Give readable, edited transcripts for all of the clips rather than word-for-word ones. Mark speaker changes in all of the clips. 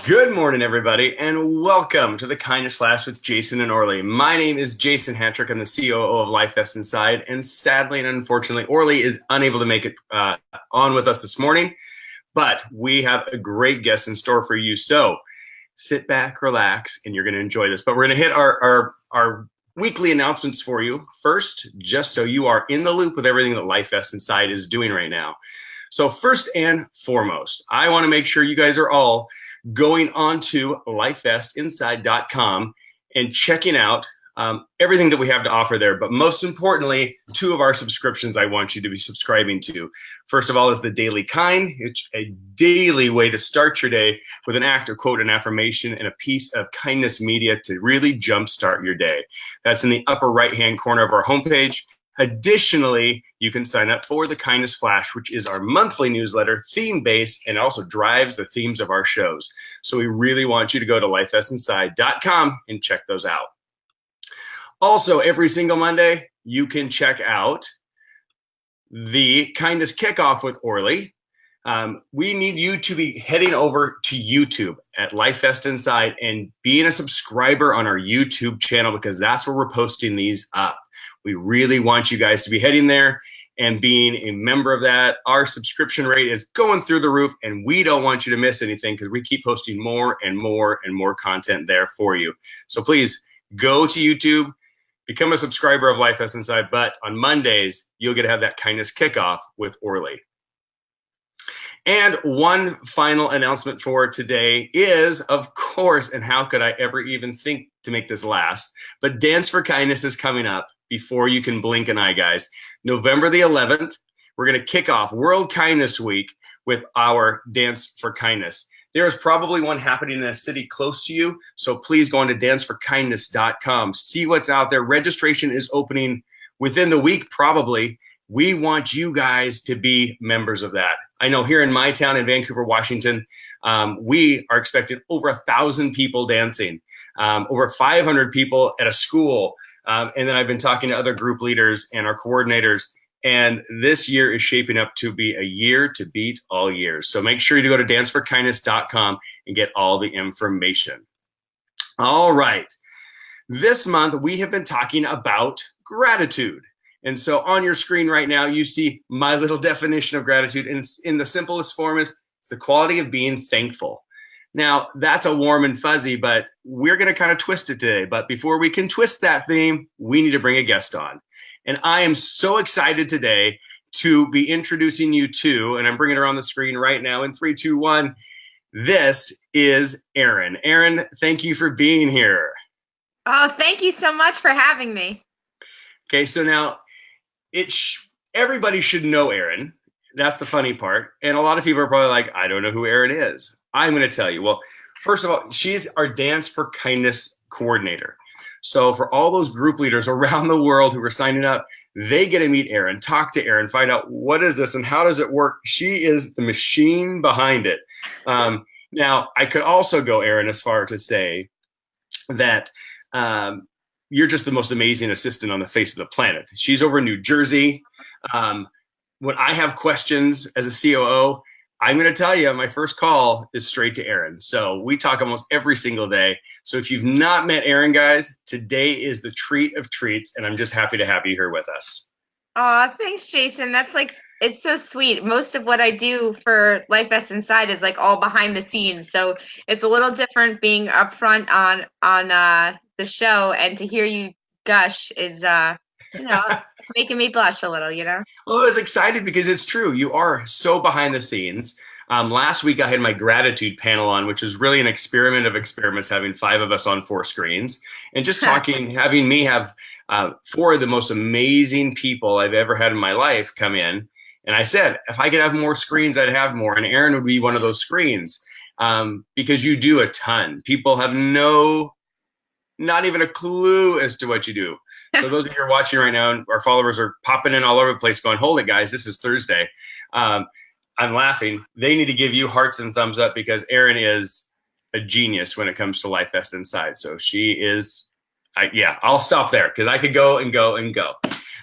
Speaker 1: Good morning, everybody, and welcome to the Kindness Flash with Jason and Orly. My name is Jason Hattrick. I'm the COO of LifeVestInside, and sadly and unfortunately, Orly is unable to make it on with us this morning, but we have a great guest in store for you. So sit back, relax, and you're going to enjoy this. But we're going to hit our weekly announcements for you first, just so you are in the loop with everything that LifeVestInside is doing right now. So first and foremost, I want to make sure you guys are all going on to LifeVestInside.com and checking out everything that we have to offer there. But most importantly, two of our subscriptions I want you to be subscribing to. First of all is the Daily Kind. It's a daily way to start your day with an act or quote, an affirmation, and a piece of kindness media to really jumpstart your day. That's in the upper right-hand corner of our homepage. Additionally, you can sign up for the Kindness Flash, which is our monthly newsletter, theme-based, and also drives the themes of our shows. So we really want you to go to LifeVestInside.com and check those out. Also, every single Monday, you can check out the Kindness Kickoff with Orly. We need you to be heading over to YouTube at LifeVestInside and being a subscriber on our YouTube channel, because that's where we're posting these up. We really want you guys to be heading there and being a member of that. Our subscription rate is going through the roof, and we don't want you to miss anything because we keep posting more and more and more content there for you. So please go to YouTube, become a subscriber of LifeVestInside, but on Mondays, you'll get to have that Kindness Kickoff with Orly. And one final announcement for today is, of course, and how could I ever even think to make this last, but Dance for Kindness is coming up before you can blink an eye, guys. November the 11th, we're going to kick off World Kindness Week with our Dance for Kindness. There is probably one happening in a city close to you, so please go on to danceforkindness.com. See what's out there. Registration is opening within the week, probably. We want you guys to be members of that. I know here in my town in Vancouver, Washington, we are expecting over 1,000 people dancing, over 500 people at a school. And then I've been talking to other group leaders and our coordinators, and this year is shaping up to be a year to beat all years. So make sure you go to danceforkindness.com and get all the information. All right. This month, we have been talking about gratitude. And so on your screen right now, you see my little definition of gratitude. And it's in the simplest form is it's the quality of being thankful. Now, that's a warm and fuzzy, but we're going to kind of twist it today. But before we can twist that theme, we need to bring a guest on. And I am so excited today to be introducing you to, and I'm bringing her on the screen right now in 3, 2, 1. This is Erin. Erin, thank you for being here.
Speaker 2: Oh, thank you so much for having me.
Speaker 1: Okay, so now everybody should know Erin. That's the funny part. And a lot of people are probably like, I don't know who Erin is. I'm going to tell you. Well, first of all, she's our Dance for Kindness coordinator. So for all those group leaders around the world who are signing up, they get to meet Erin, talk to Erin, find out what is this and how does it work. She is the machine behind it. Now, I could also go, Erin, as far to say that you're just the most amazing assistant on the face of the planet. She's over in New Jersey. When I have questions as a COO, I'm going to tell you my first call is straight to Erin. So we talk almost every single day. So if you've not met Erin, guys, today is the treat of treats, and I'm just happy to have you here with us.
Speaker 2: Aw, thanks, Jason. That's it's so sweet. Most of what I do for LifeVestInside is all behind the scenes. So it's a little different being up front on the show, and to hear you gush is, it's making me blush a little,
Speaker 1: Well, I was excited because it's true. You are so behind the scenes. Last week I had my gratitude panel on, which is really an experiment of experiments, having 5 of us on 4 screens and just talking, having me have 4 of the most amazing people I've ever had in my life come in. And I said, if I could have more screens, I'd have more. And Erin would be one of those screens because you do a ton. People have not even a clue as to what you do. So those of you who are watching right now, our followers are popping in all over the place going, hold it, guys, this is Thursday. I'm laughing. They need to give you hearts and thumbs up because Erin is a genius when it comes to LifeVestInside. So she is, I'll stop there because I could go and go and go.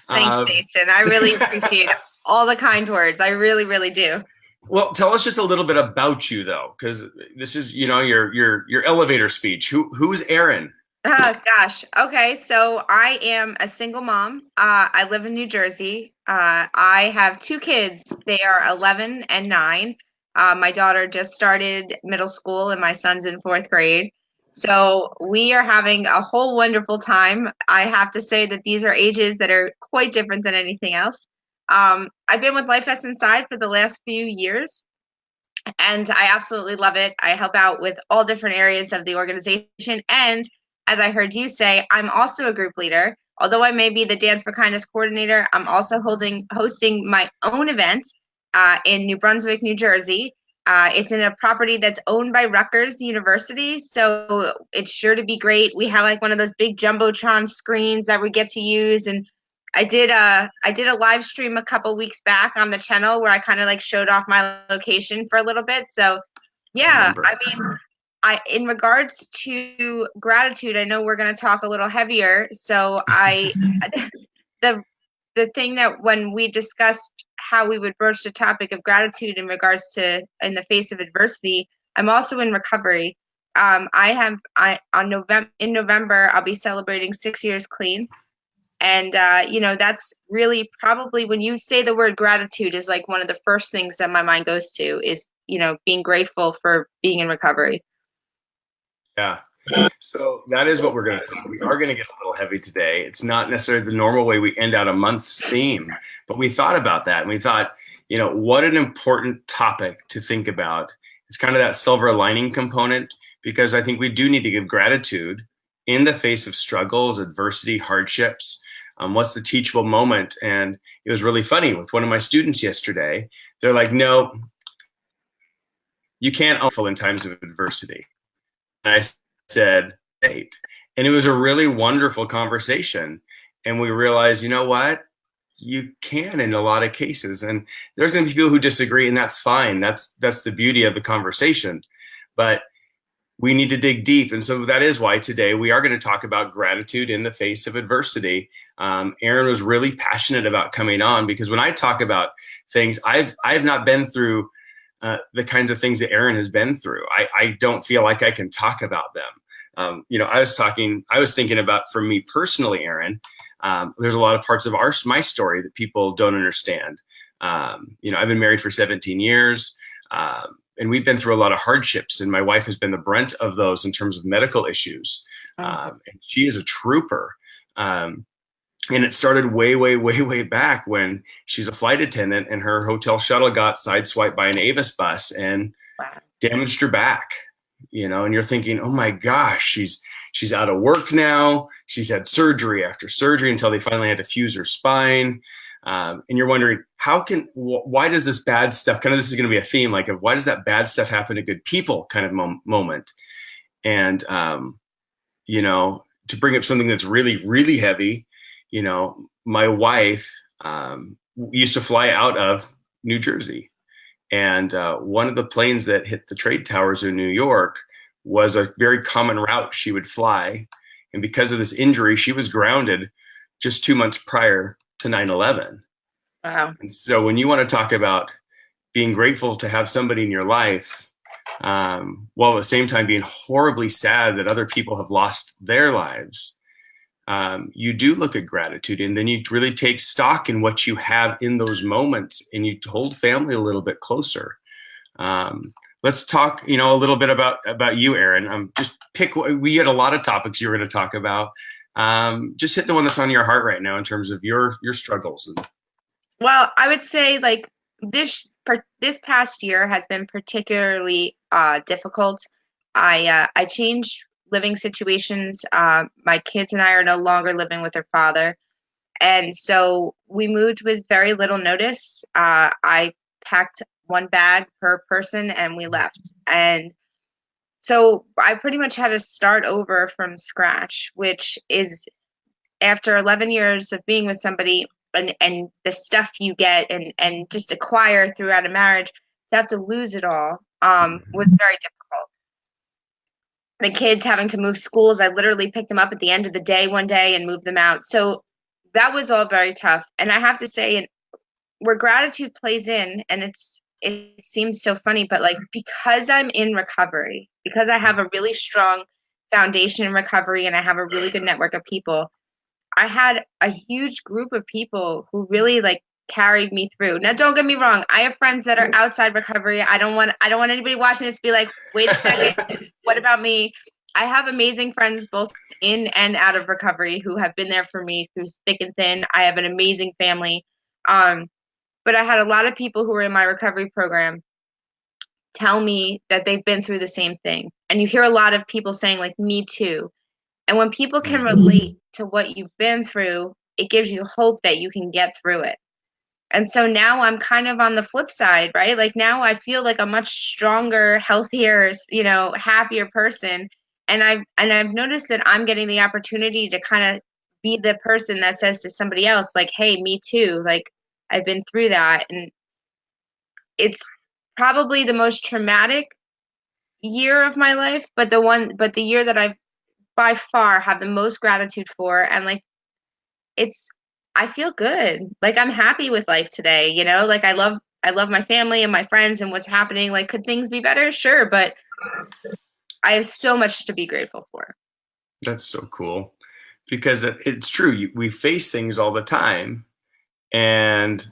Speaker 2: Thanks, Jason. I really appreciate all the kind words. I really, really do.
Speaker 1: Well, tell us just a little bit about you, though, because this is, your elevator speech. Who's Aaron?
Speaker 2: Oh gosh. Okay, so I am a single mom. I live in New Jersey. I have two kids. They are 11 and 9. My daughter just started middle school, and my son's in fourth grade. So we are having a whole wonderful time. I have to say that these are ages that are quite different than anything else. I've been with Life Vest Inside for the last few years, and I absolutely love it. I help out with all different areas of the organization. And as I heard you say, I'm also a group leader. Although I may be the Dance for Kindness coordinator, I'm also hosting my own event in New Brunswick, New Jersey. It's in a property that's owned by Rutgers University, so it's sure to be great. We have like one of those big jumbotron screens that we get to use, and I did a live stream a couple weeks back on the channel where I kind of like showed off my location for a little bit. So
Speaker 1: I
Speaker 2: yeah,
Speaker 1: remember.
Speaker 2: I mean, I in regards to gratitude, I know we're going to talk a little heavier. So I the the thing that when we discussed how we would broach the topic of gratitude in regards to in the face of adversity, I'm also in recovery. I on November in November I'll be celebrating 6 years clean. And that's really probably when you say the word gratitude is like one of the first things that my mind goes to is, being grateful for being in recovery.
Speaker 1: Yeah. So that is what we're going to talk. We are going to get a little heavy today. It's not necessarily the normal way we end out a month's theme, but we thought about that and we thought, what an important topic to think about. It's kind of that silver lining component because I think we do need to give gratitude in the face of struggles, adversity, hardships. What's the teachable moment? And it was really funny with one of my students yesterday. They're like, no, you can't be in times of adversity. And I said, "Hey," and it was a really wonderful conversation. And we realized, you know what? You can in a lot of cases. And there's going to be people who disagree, and that's fine. That's the beauty of the conversation. But we need to dig deep. And so that is why today we are going to talk about gratitude in the face of adversity. Aaron was really passionate about coming on because when I talk about things, I've not been through the kinds of things that Aaron has been through. I don't feel like I can talk about them. I was thinking about for me personally, Aaron, there's a lot of parts of my story that people don't understand. I've been married for 17 years. And we've been through a lot of hardships, and my wife has been the brunt of those in terms of medical issues. And she is a trooper. And it started way, way, way, way back when she's a flight attendant and her hotel shuttle got sideswiped by an Avis bus and damaged her back. And you're thinking, oh my gosh, she's out of work now. She's had surgery after surgery until they finally had to fuse her spine. And you're wondering, why does this bad stuff, kind of this is going to be a theme, like why does that bad stuff happen to good people kind of moment? And, to bring up something that's really, really heavy, my wife used to fly out of New Jersey. And one of the planes that hit the trade towers in New York was a very common route she would fly. And because of this injury, she was grounded just 2 months prior to 9/11.
Speaker 2: Wow.
Speaker 1: And so when you want to talk about being grateful to have somebody in your life, while at the same time being horribly sad that other people have lost their lives, you do look at gratitude, and then you really take stock in what you have in those moments, and you hold family a little bit closer. Let's talk, a little bit about you, Aaron. Just pick. We had a lot of topics you were going to talk about. Just hit the one that's on your heart right now in terms of your struggles.
Speaker 2: Well, I would say like this past year has been particularly difficult. I changed living situations. My kids and I are no longer living with their father, and so we moved with very little notice. I packed one bag per person and we left. And so I pretty much had to start over from scratch, which is after 11 years of being with somebody and the stuff you get and just acquire throughout a marriage, to have to lose it all was very difficult. The kids having to move schools, I literally picked them up at the end of the day one day and moved them out. So that was all very tough. And I have to say, where gratitude plays in, and it's it seems so funny, but like because I'm in recovery, because I have a really strong foundation in recovery and I have a really good network of people, I had a huge group of people who really like carried me through. Now, don't get me wrong. I have friends that are outside recovery. I don't want anybody watching this to be like, wait a second, what about me? I have amazing friends both in and out of recovery who have been there for me through thick and thin. I have an amazing family. Um, but I had a lot of people who were in my recovery program tell me that they've been through the same thing. And you hear a lot of people saying like, me too. And when people can relate to what you've been through, it gives you hope that you can get through it. And so now I'm kind of on the flip side, right? Like now I feel like a much stronger, healthier, happier person. And I've noticed that I'm getting the opportunity to kind of be the person that says to somebody else, like, hey, me too. Like I've been through that. And it's probably the most traumatic year of my life, but the year that I've by far have the most gratitude for. And like it's I feel good. Like I'm happy with life today, like I love my family and my friends and what's happening. Like could things be better? Sure, but I have so much to be grateful for.
Speaker 1: That's so cool, because it's true. We face things all the time, and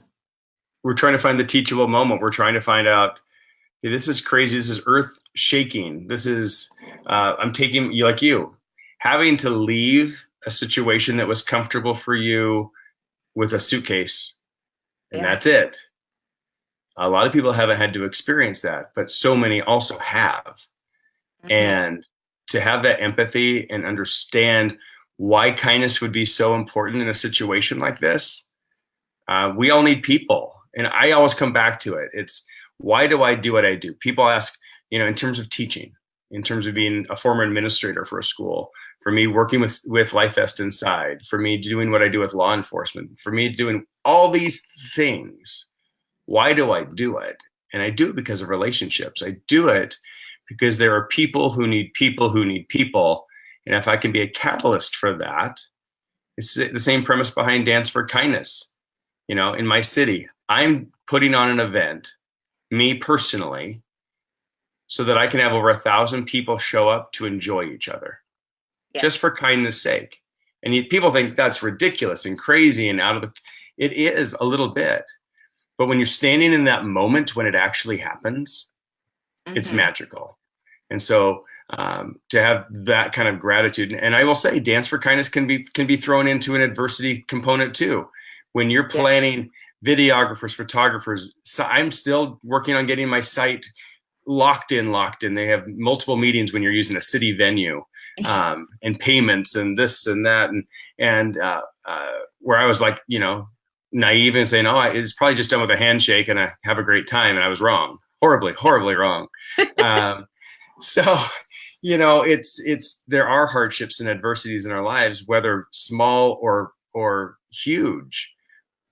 Speaker 1: we're trying to find the teachable moment. We're trying to find out, hey, this is crazy. This is earth shaking. This is, I'm taking, like you, having to leave a situation that was comfortable for you with a suitcase, and that's it. A lot of people haven't had to experience that, but so many also have. Mm-hmm. And to have that empathy and understand why kindness would be so important in a situation like this, we all need people. And I always come back to it. It's, why do I do what I do? People ask, in terms of teaching, in terms of being a former administrator for a school, for me working with LifeVestInside, for me doing what I do with law enforcement, for me doing all these things. Why do I do it? And I do it because of relationships. I do it because there are people who need people who need people. And if I can be a catalyst for that, it's the same premise behind Dance for Kindness. In my city, I'm putting on an event, me personally, so that I can have over 1,000 people show up to enjoy each other, just for kindness sake. And people think that's ridiculous and crazy and it is a little bit. But when you're standing in that moment when it actually happens, it's magical. And so to have that kind of gratitude, and I will say, Dance for Kindness can be thrown into an adversity component too. When you're planning videographers, photographers, so I'm still working on getting my site locked in. They have multiple meetings when you're using a city venue, and payments and this and that, and where I was like, naive and saying, oh, it's probably just done with a handshake and I have a great time. And I was wrong, horribly wrong. So, there are hardships and adversities in our lives, whether small or huge,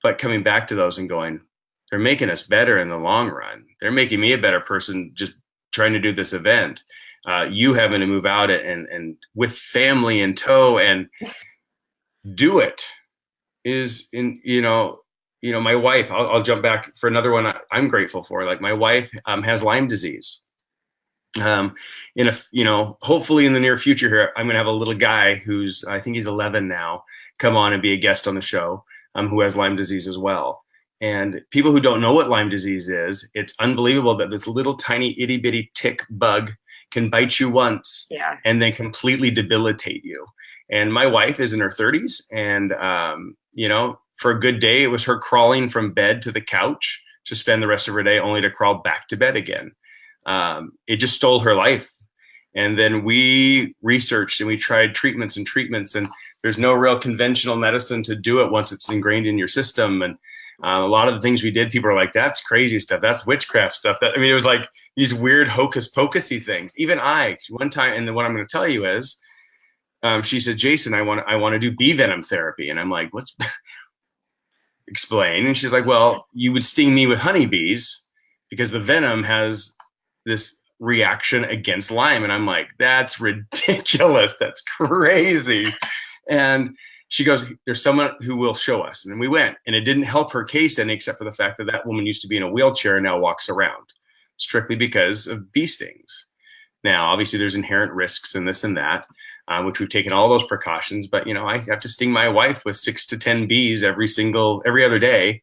Speaker 1: but coming back to those and going, they're making us better in the long run. They're making me a better person just trying to do this event. You having to move out and with family in tow and do it. Is my wife, I'll jump back for another one I'm grateful for. Like my wife has Lyme disease. Hopefully in the near future here, I'm going to have a little guy I think he's 11 now, come on and be a guest on the show, who has Lyme disease as well. And people who don't know what Lyme disease is, it's unbelievable that this little tiny itty bitty tick bug can bite you once and then completely debilitate you. And my wife is in her 30s, and for a good day, it was her crawling from bed to the couch to spend the rest of her day, only to crawl back to bed again. It just stole her life. And then we researched and we tried treatments, and there's no real conventional medicine to do it once it's ingrained in your system. And a lot of the things we did, people are like, that's crazy stuff. That's witchcraft stuff. It was like these weird hocus pocusy things. Even one time, and then what I'm going to tell you is, she said, Jason, I want to do bee venom therapy. And I'm like, what's explain? And she's like, well, you would sting me with honeybees because the venom has this reaction against Lyme. And I'm like, that's ridiculous. That's crazy. And she goes, there's someone who will show us. And we went, and it didn't help her case any, except for the fact that that woman used to be in a wheelchair and now walks around, strictly because of bee stings. Now, obviously, there's inherent risks in this and that, which we've taken all those precautions. But, I have to sting my wife with 6 to 10 bees every other day.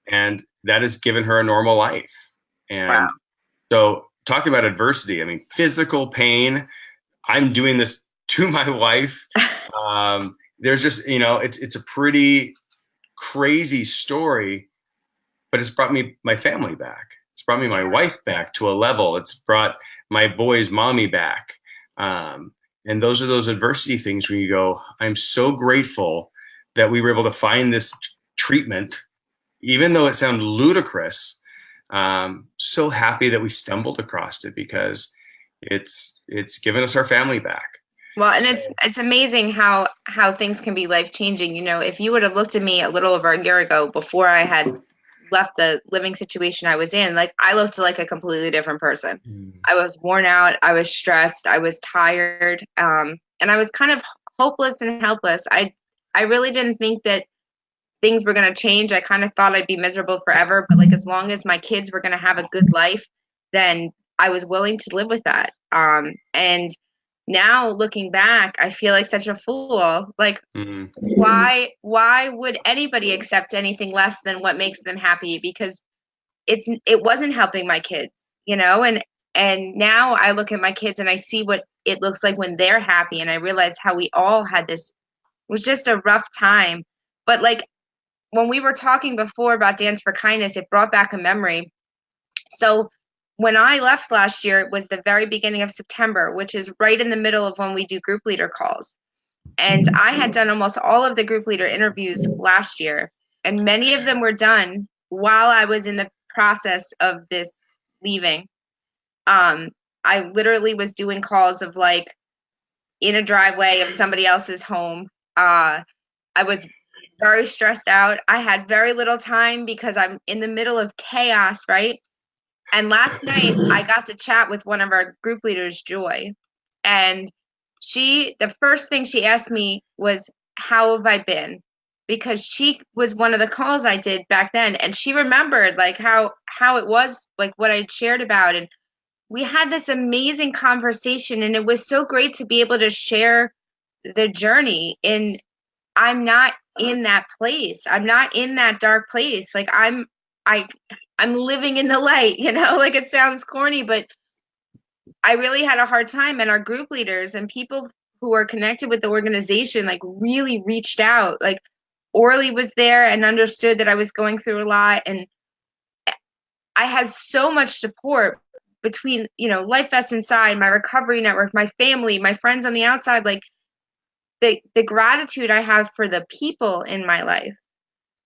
Speaker 1: And that has given her a normal life. And
Speaker 2: Wow.
Speaker 1: so talking about adversity, I mean, physical pain, I'm doing this to my wife. There's just, it's a pretty crazy story, but it's brought me my family back. It's brought me my wife back to a level. It's brought my boy's mommy back. And those are those adversity things where you go, I'm so grateful that we were able to find this treatment, even though it sounded ludicrous. So happy that we stumbled across it, because it's given us our family back.
Speaker 2: Well, and it's amazing how things can be life-changing. If you would have looked at me a little over a year ago, before I had left the living situation I was in, like, I looked like a completely different person. I was worn out, I was stressed, I was tired, and I was kind of hopeless and helpless. I really didn't think that things were going to change. I kind of thought I'd be miserable forever, but like, as long as my kids were going to have a good life, then I was willing to live with that. And now looking back, I feel like such a fool. Like, why would anybody accept anything less than what makes them happy? Because it wasn't helping my kids, and now I look at my kids and I see what it looks like when they're happy, and I realize how we all had this. It was just a rough time. But like, when we were talking before about Dance for Kindness, it brought back a memory. So when I left last year, it was the very beginning of September, which is right in the middle of when we do group leader calls. And I had done almost all of the group leader interviews last year, and many of them were done while I was in the process of this leaving. I literally was doing calls of like in a driveway of somebody else's home. I was very stressed out. I had very little time because I'm in the middle of chaos, right? And last night I got to chat with one of our group leaders, Joy, and the first thing she asked me was, how have I been? Because she was one of the calls I did back then, and she remembered like how it was, like what I'd shared about, and we had this amazing conversation, and it was so great to be able to share the journey. And I'm not in that place. I'm not in that dark place. Like, I'm living in the light, like, it sounds corny, but I really had a hard time. And our group leaders and people who are connected with the organization, like, really reached out. Like, Orly was there and understood that I was going through a lot. And I had so much support between, LifeVestInside, my recovery network, my family, my friends on the outside. Like, the gratitude I have for the people in my life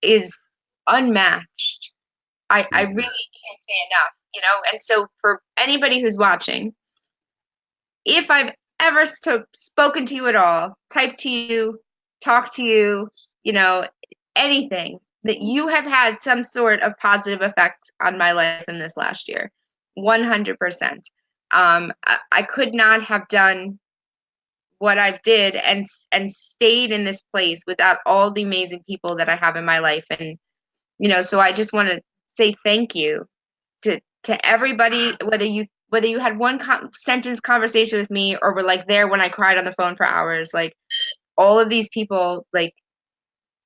Speaker 2: is unmatched. I really can't say enough, and so for anybody who's watching, if I've ever spoken to you at all, typed to you, talked to you, anything, that you have had some sort of positive effect on my life in this last year, 100%. I could not have done what I did and stayed in this place without all the amazing people that I have in my life. And, so I just want to say thank you to everybody, whether you had one sentence conversation with me or were like there when I cried on the phone for hours. Like, all of these people, like,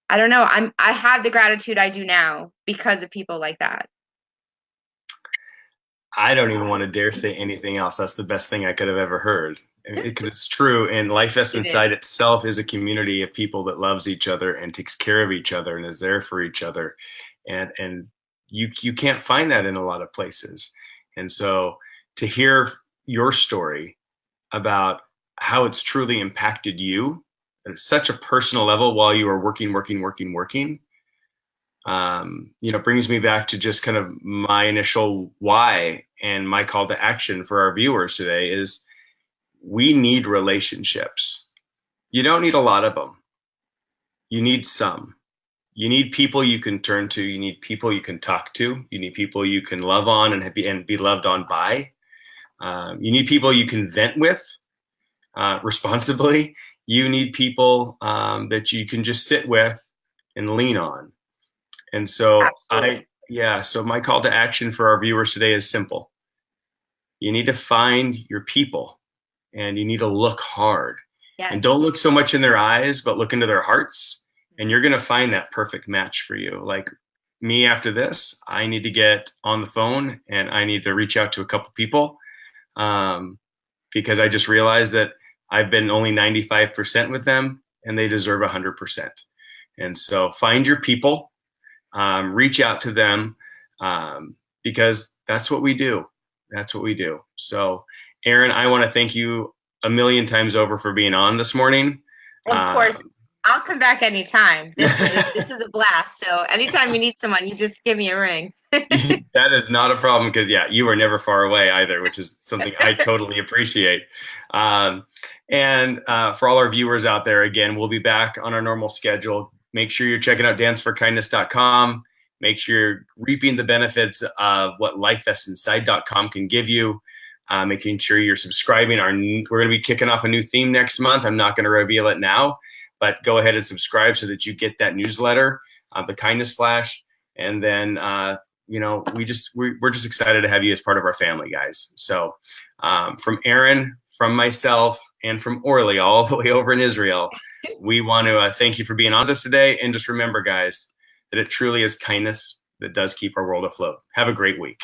Speaker 2: I don't know, I have the gratitude I do now because of people like that.
Speaker 1: I don't even want to dare say anything else. That's the best thing I could have ever heard, because it's true. And LifeVestInside itself is a community of people that loves each other and takes care of each other and is there for each other. And you can't find that in a lot of places. And so to hear your story about how it's truly impacted you at such a personal level while you are working, brings me back to just kind of my initial why, and my call to action for our viewers today is, we need relationships. You don't need a lot of them. You need some. You need people you can turn to. You need people you can talk to. You need people you can love on and be loved on by. You need people you can vent with responsibly. you need people that you can just sit with and lean on. And so
Speaker 2: Absolutely.
Speaker 1: so my call to action for our viewers today is simple. You need to find your people and you need to look hard.
Speaker 2: Yes.
Speaker 1: And don't look so much in their eyes, but look into their hearts. And you're going to find that perfect match for you. Like me after this, I need to get on the phone and I need to reach out to a couple people because I just realized that I've been only 95% with them and they deserve 100%. And so find your people, reach out to them because that's what we do. That's what we do. So, Aaron, I want to thank you a million times over for being on this morning.
Speaker 2: Of course, I'll come back anytime. This is a blast. So anytime you need someone, you just give me a ring.
Speaker 1: That is not a problem because, you are never far away either, which is something I totally appreciate. And for all our viewers out there, again, we'll be back on our normal schedule. Make sure you're checking out danceforkindness.com. Make sure you're reaping the benefits of what LifeVestInside.com can give you. Making sure you're subscribing. We're going to be kicking off a new theme next month. I'm not going to reveal it now, but go ahead and subscribe so that you get that newsletter, the Kindness Flash. And then, we're just excited to have you as part of our family, guys. So from Aaron, from myself, and from Orly, all the way over in Israel, we want to thank you for being on this today. And just remember, guys, that it truly is kindness that does keep our world afloat. Have a great week.